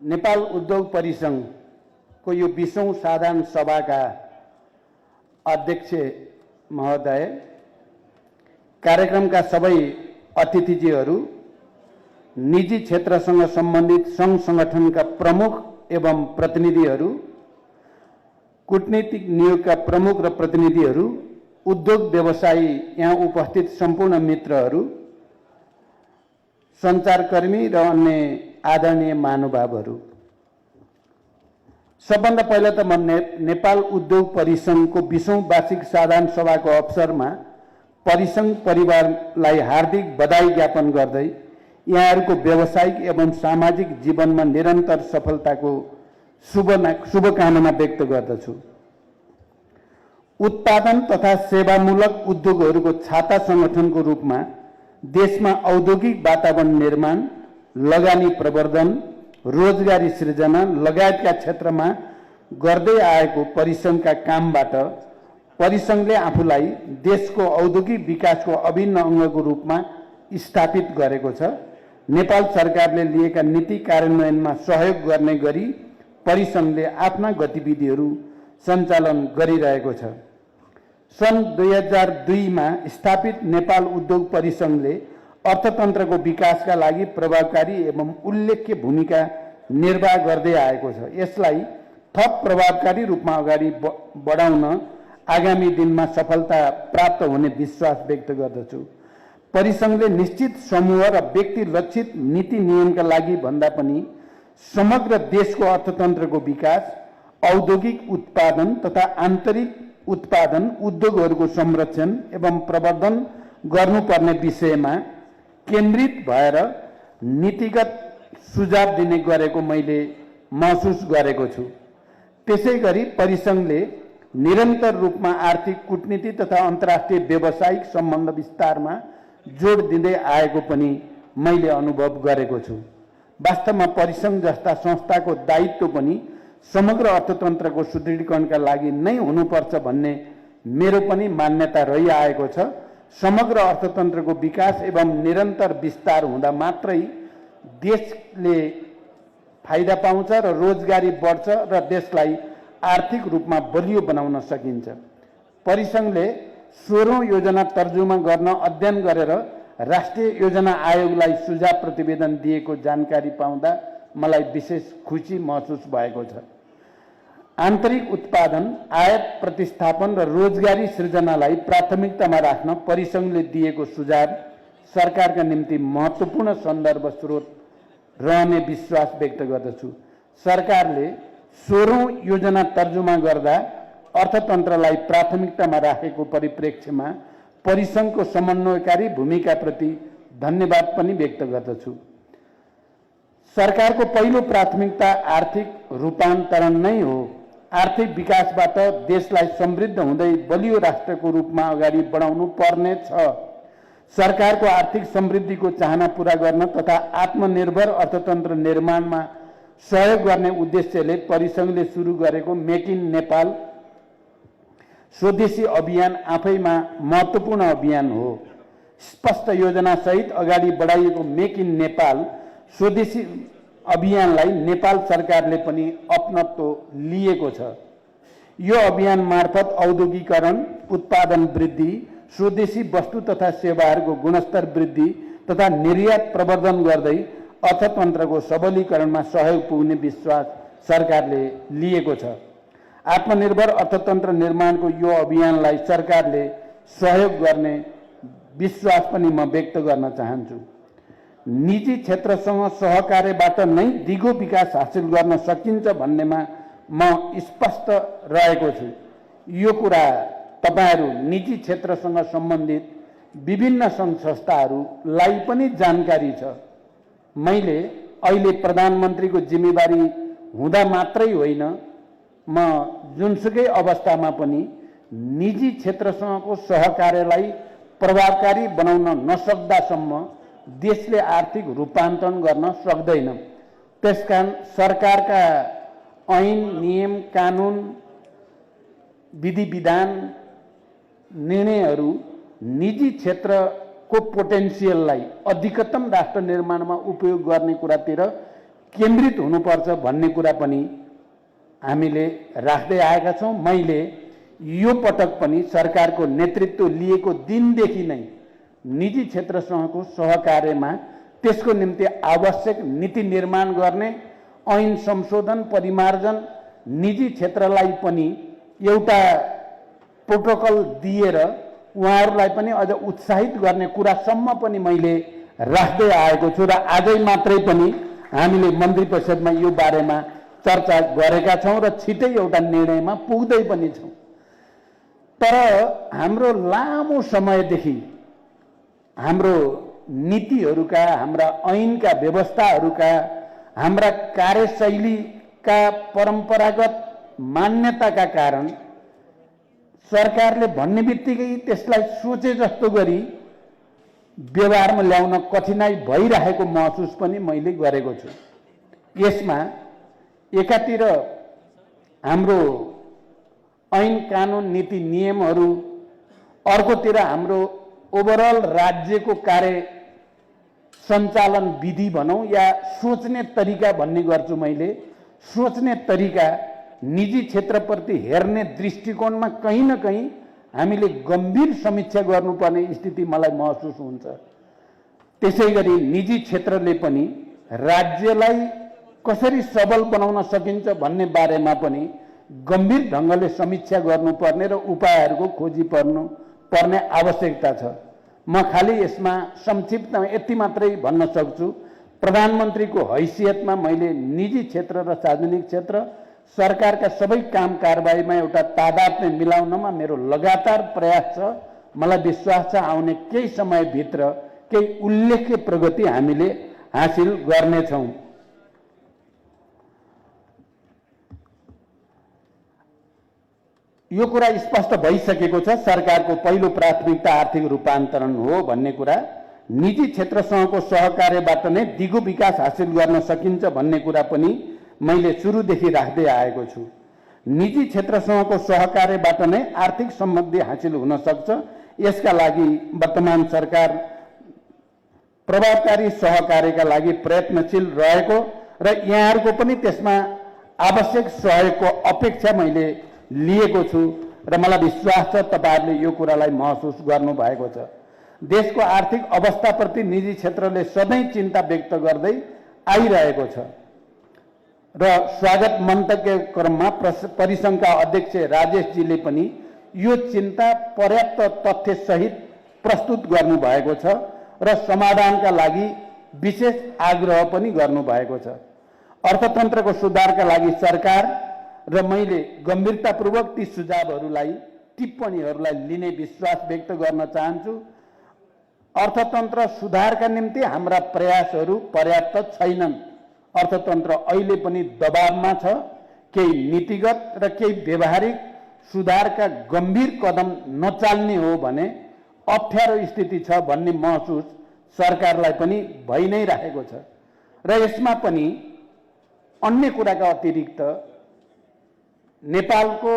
नेपाल उद्योग परिसंघको यो 20औं साधारण सभाका अध्यक्ष महोदय, कार्यक्रमका सबै अतिथिजीहरू, निजी क्षेत्रसँग सम्बन्धित संघ संगठनका प्रमुख एवं प्रतिनिधिहरू, कूटनीतिक नियोगका प्रमुख र प्रतिनिधिहरू, उद्योग व्यवसायी यहाँ उपस्थित सम्पूर्ण मित्रहरू, सञ्चारकर्मी र अन्य आदरणीय महानुभावहरू, सबभन्दा पहिला त म नेपाल उद्योग परिसंघको 20औं वार्षिक साधारण सभाको अवसरमा परिसंघ परिवारलाई हार्दिक बधाई ज्ञापन गर्दै यहाँहरूको व्यावसायिक एवं सामाजिक जीवनमा निरन्तर सफलताको शुभकामना व्यक्त गर्दछु। उत्पादन तथा सेवामूलक उद्योगहरूको छाता संगठनको रूपमा देशमा औद्योगिक वातावरण निर्माण, लगानी प्रवर्धन, रोजगारी सृजना लगायतका क्षेत्रमा गर्दै आएको परिसंघका कामबाट परिसंघले आफूलाई देशको औद्योगिक विकासको अभिन्न अङ्गको रूपमा स्थापित गरेको छ। नेपाल सरकारले लिएका नीति कार्यान्वयनमा सहयोग गर्ने गरी परिसंघले आफ्ना गतिविधिहरू सञ्चालन गरिरहेको छ। सन् 2002 मा स्थापित नेपाल उद्योग परिसंघले अर्थतन्त्रको विकासका लागि प्रभावकारी एवं उल्लेख्य भूमिका निर्वाह गर्दै आएको छ। यसलाई थप प्रभावकारी रूपमा अगाडि बढाउन आगामी दिनमा सफलता प्राप्त हुने विश्वास व्यक्त गर्दछु। परिसंघले निश्चित समूह र व्यक्ति लक्षित नीति नियमका लागि भन्दा पनि समग्र देशको अर्थतन्त्रको विकास, औद्योगिक उत्पादन तथा आन्तरिक उत्पादन उद्योगहरूको संरक्षण एवं प्रवर्धन गर्नुपर्ने विषयमा केन्द्रित भएर नीतिगत सुझाव दिने गरेको मैले महसुस गरेको छु। त्यसैगरी परिसंघले निरन्तर रूपमा आर्थिक कूटनीति तथा अन्तर्राष्ट्रिय व्यावसायिक सम्बन्ध विस्तारमा जोड दिँदै आएको पनि मैले अनुभव गरेको छु। वास्तवमा परिसंघ जस्ता संस्थाको दायित्व पनि समग्र अर्थतन्त्रको सुदृढीकरणका लागि नै हुनुपर्छ भन्ने मेरो पनि मान्यता रहिआएको छ। समग्र अर्थतन्त्रको विकास एवं निरन्तर विस्तार हुँदा मात्रै देशले फाइदा पाउँछ र रोजगारी बढ्छ र देशलाई आर्थिक रूपमा बलियो बनाउन सकिन्छ। परिसंघले 16औं योजना तर्जुमा गर्न अध्ययन गरेर राष्ट्रिय योजना आयोगलाई सुझाव प्रतिवेदन दिएको जानकारी पाउँदा मलाई विशेष खुसी महसुस भएको छ। आन्तरिक उत्पादन, आयात प्रतिस्थापन र रोजगारी सृजनालाई प्राथमिकतामा राख्न परिसंघले दिएको सुझाव सरकारका निम्ति महत्त्वपूर्ण सन्दर्भ स्रोत रहने विश्वास व्यक्त गर्दछु। सरकारले 16औं योजना तर्जुमा गर्दा अर्थतन्त्रलाई प्राथमिकतामा राखेको परिप्रेक्ष्यमा परिसंघको समन्वयकारी भूमिकाप्रति धन्यवाद पनि व्यक्त गर्दछु। सरकारको पहिलो प्राथमिकता आर्थिक रूपान्तरण नै हो। आर्थिक विकासबाट देशलाई समृद्ध हुँदै बलियो राष्ट्रको रूपमा अगाडि बढाउनु पर्ने छ। सरकारको आर्थिक समृद्धिको चाहना पूरा गर्न तथा आत्मनिर्भर अर्थतन्त्र निर्माणमा सहयोग गर्ने उद्देश्यले परिसंघले सुरु गरेको मेक इन नेपाल स्वदेशी अभियान आफैमा महत्त्वपूर्ण अभियान हो। स्पष्ट योजना सहित अगाडि बढाइएको मेक इन नेपाल स्वदेशी अभियानलाई नेपाल सरकारले पनि अपनत्व लिएको छ। यो अभियान मार्फत औद्योगिकरण, उत्पादन वृद्धि, स्वदेशी वस्तु तथा सेवाहरूको गुणस्तर वृद्धि तथा निर्यात प्रवर्धन गर्दै अर्थतन्त्रको सबलीकरणमा सहयोग पुग्ने विश्वास सरकारले लिएको छ। आत्मनिर्भर अर्थतन्त्र निर्माणको यो अभियानलाई सरकारले सहयोग गर्ने विश्वास पनि म व्यक्त गर्न चाहन्छु। निजी क्षेत्रसँग सहकार्यबाट नै दिगो विकास हासिल गर्न सकिन्छ भन्नेमा म स्पष्ट रहेको छु। यो कुरा तपाईहरू निजी क्षेत्रसँग सम्बन्धित विभिन्न सङ्घ संस्थाहरूलाई पनि जानकारी छ। मैले अहिले प्रधानमन्त्रीको जिम्मेवारी हुँदा मात्रै होइन, म जुनसुकै अवस्थामा पनि निजी क्षेत्रसँगको सहकार्यलाई प्रभावकारी बनाउन नसक्दासम्म देशले आर्थिक रूपान्तरण गर्न सक्दैन। त्यसकारण सरकारका ऐन, नियम, कानुन, विधि विधान, निर्णयहरू निजी क्षेत्रको पोटेन्सियललाई अधिकतम राष्ट्र निर्माणमा उपयोग गर्ने कुरातिर केन्द्रित हुनुपर्छ भन्ने कुरा पनि हामीले राख्दै आएका छौँ। मैले यो पटक पनि सरकारको नेतृत्व लिएको दिनदेखि नै निजी क्षेत्रसँगको सहकार्यमा त्यसको निम्ति आवश्यक नीति निर्माण गर्ने, ऐन संशोधन परिमार्जन, निजी क्षेत्रलाई पनि एउटा प्रोटोकल दिएर उहाँहरूलाई पनि अझ उत्साहित गर्ने कुरासम्म पनि मैले राख्दै आएको छु र आजै मात्रै पनि हामीले मन्त्री परिषदमा यो बारेमा चर्चा गरेका छौँ र छिटै एउटा निर्णयमा पुग्दै पनि छौँ। तर हाम्रो लामो समयदेखि हाम्रो नीतिहरूका, हाम्रा ऐनका व्यवस्थाहरूका, हाम्रा कार्यशैलीका परम्परागत मान्यताका कारण सरकारले भन्ने बित्तिकै त्यसलाई सोचे जस्तो गरी व्यवहारमा ल्याउन कठिनाई भइरहेको महसुस पनि मैले गरेको छु। यसमा एकातिर हाम्रो ऐन कानुन नीति नियमहरू, अर्कोतिर हाम्रो ओभरअल राज्यको कार्य सञ्चालन विधि भनौँ या सोच्ने तरिका भन्ने गर्छु मैले। सोच्ने तरिका, निजी क्षेत्रप्रति हेर्ने दृष्टिकोणमा कहीँ न कहीँ हामीले गम्भीर समीक्षा गर्नुपर्ने स्थिति मलाई महसुस हुन्छ। त्यसै गरी निजी क्षेत्रले पनि राज्यलाई कसरी सबल बनाउन सकिन्छ भन्ने बारेमा पनि गम्भीर ढङ्गले समीक्षा गर्नुपर्ने र उपायहरूको खोजी पर्ने आवश्यकता छ। म खालि यसमा संक्षिप्तमा यति मात्रै भन्न सक्छु, प्रधानमन्त्रीको हैसियतमा मैले निजी क्षेत्र र सार्वजनिक क्षेत्र सरकारका सबै काम कारबाहीमा एउटा तादात्म्य मिलाउनमा मेरो लगातार प्रयास छ। मलाई विश्वास छ आउने केही समयभित्र केही उल्लेख्य प्रगति हामीले हासिल गर्नेछौँ। यो कुरा स्पष्ट भइसकेको छ, सरकारको पहिलो प्राथमिकता आर्थिक रूपान्तरण हो भन्ने कुरा। निजी क्षेत्रसँगको सहकार्यबाट नै दिगो विकास हासिल गर्न सकिन्छ भन्ने कुरा पनि मैले सुरुदेखि राख्दै आएको छु। निजी क्षेत्रसँगको सहकार्यबाट नै आर्थिक समृद्धि हासिल हुन सक्छ। यसका लागि वर्तमान सरकार प्रभावकारी सहकार्यका लागि प्रयत्नशील रहेको र यहाँहरूको पनि त्यसमा आवश्यक सहयोगको अपेक्षा मैले लिएको छु र मलाई विश्वास छ तपाईहरुले यो कुरालाई महसुस गर्नुभएको छ। देशको आर्थिक अवस्थाप्रति निजी क्षेत्रले सधैँ चिन्ता व्यक्त गर्दै आइरहेको छ र स्वागत मन्तव्य क्रममा परिसंघका अध्यक्ष राजेशजीले पनि यो चिन्ता पर्याप्त तथ्य सहित प्रस्तुत गर्नुभएको छ र समाधानका लागि विशेष आग्रह पनि गर्नुभएको छ। अर्थतन्त्रको सुधारका लागि सरकार र मैले गम्भीरतापूर्वक ती सुझावहरूलाई, टिप्पणीहरूलाई लिने विश्वास व्यक्त गर्न चाहन्छु। अर्थतन्त्र सुधारका निम्ति हाम्रा प्रयासहरू पर्याप्त छैनन्। अर्थतन्त्र अहिले पनि दबावमा छ। केही नीतिगत र केही व्यवहारिक सुधारका गम्भीर कदम नचाल्ने हो भने अप्ठ्यारो स्थिति छ भन्ने महसुस सरकारलाई पनि भइ नै रहेको छ र यसमा पनि अन्य कुराका अतिरिक्त नेपालको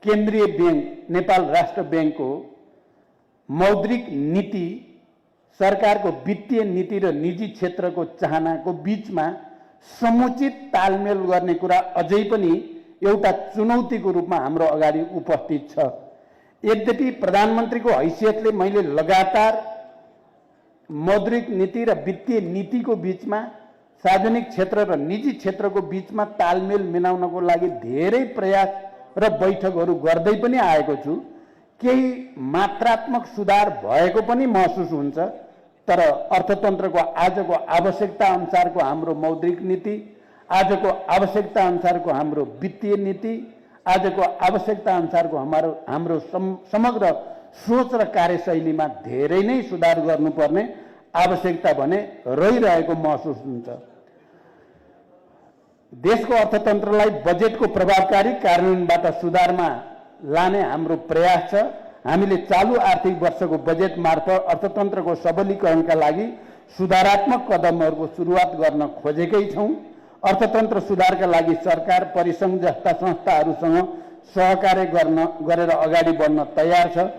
केन्द्रीय बैंक, नेपाल राष्ट्र बैंकको मौद्रिक नीति, सरकारको वित्तीय नीति र निजी क्षेत्रको चाहनाको बीचमा समुचित तालमेल गर्ने कुरा अझै पनि एउटा चुनौतीको रूपमा हाम्रो अगाडि उपस्थित छ। यद्यपि प्रधानमन्त्रीको हैसियतले मैले लगातार मौद्रिक नीति र वित्तीय नीतिको बीचमा, सार्वजनिक क्षेत्र र निजी क्षेत्रको बीचमा तालमेल मिलाउनको लागि धेरै प्रयास र बैठकहरू गर्दै पनि आएको छु। केही मात्रात्मक सुधार भएको पनि महसुस हुन्छ, तर अर्थतन्त्रको आजको आवश्यकता अनुसारको हाम्रो मौद्रिक नीति, आजको आवश्यकता अनुसारको हाम्रो वित्तीय नीति, आजको आवश्यकता अनुसारको हाम्रो समग्र सोच र कार्यशैलीमा धेरै नै सुधार गर्नुपर्ने आवश्यकता भने रहिरहेको महसुस हुन्छ। देशको अर्थतन्त्रलाई बजेटको प्रभावकारी कार्यान्वयनबाट सुधारमा लाने हाम्रो प्रयास छ। हामीले चालू आर्थिक वर्षको बजेट मार्फत अर्थतन्त्रको सबलीकरणका लागि सुधारात्मक कदमहरूको सुरुवात गर्न खोजेकै छौँ। अर्थतन्त्र सुधारका लागि सरकार, परिसंघ जस्ता संस्थाहरूसँग सहकार्य गरेर अगाडि बढ्न तयार छ।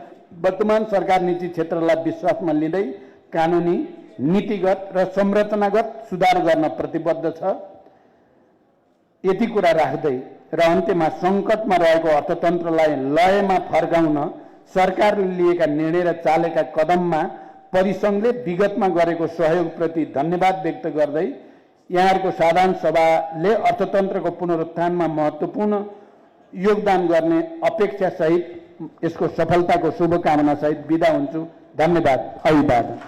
वर्तमान सरकार निजी क्षेत्रलाई विश्वासमा लिँदै कानुनी, नीतिगत र संरचनागत सुधार गर्न प्रतिबद्ध छ। यति कुरा राख्दै र अन्त्यमा सङ्कटमा रहेको अर्थतन्त्रलाई लयमा फर्काउन सरकारले लिएका निर्णय र चालेका कदममा परिसङ्घले विगतमा गरेको सहयोगप्रति धन्यवाद व्यक्त गर्दै यहाँहरूको साधारण सभाले अर्थतन्त्रको पुनरुत्थानमा महत्त्वपूर्ण योगदान गर्ने अपेक्षा सहित यसको सफलताको शुभकामना सहित बिदा हुन्छु। धन्यवाद। अभिवादन।